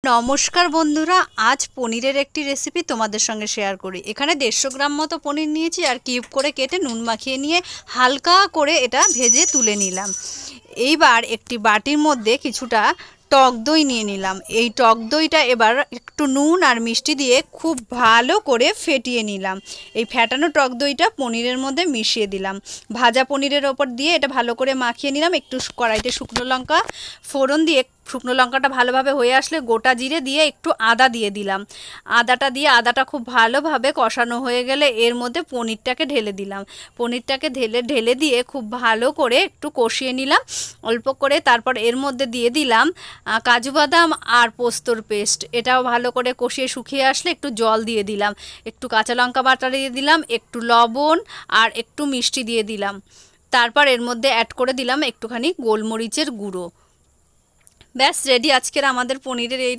নমস্কার বন্ধুরা, আজ পনিরের একটি রেসিপি তোমাদের সঙ্গে শেয়ার করি। এখানে 150 গ্রাম মতো পনির নিয়েছি আর কিউব করে কেটে নুন মাখিয়ে নিয়ে হালকা করে এটা ভেজে তুলে নিলাম। এইবার একটি বাটির মধ্যে কিছুটা টক দই নিয়ে নিলাম। এই টক দইটা এবার একটু নুন আর মিষ্টি দিয়ে খুব ভালো করে ফেটিয়ে নিলাম। এই ফেটানো টক দইটা পনিরের মধ্যে মিশিয়ে দিলাম। ভাজা পনিরের ওপর দিয়ে এটা ভালো করে মাখিয়ে নিলাম। একটু কড়াইতে শুকনো লঙ্কা ফোড়ন দিয়ে শুকনো লঙ্কাটা ভালোভাবে হয়ে আসলে গোটা জিরে দিয়ে একটু আদা দিয়ে দিলাম। আদাটা খুব ভালোভাবে কষানো হয়ে গেলে এর মধ্যে পনিরটাকে ঢেলে দিলাম। পনিরটাকে ঢেলে দিয়ে খুব ভালো করে একটু কষিয়ে নিলাম অল্প করে। তারপর এর মধ্যে দিয়ে দিলাম কাজু বাদাম আর পোস্তর পেস্ট। এটাও ভালো করে কষিয়ে শুকিয়ে আসলে একটু জল দিয়ে দিলাম, একটু কাঁচা লঙ্কা বাটা দিয়ে দিলাম, একটু লবণ আর একটু মিষ্টি দিয়ে দিলাম। তারপর এর মধ্যে অ্যাড করে দিলাম একটুখানি গোলমরিচের গুঁড়ো। ব্যাস রেডি আজকের আমাদের পনিরের এই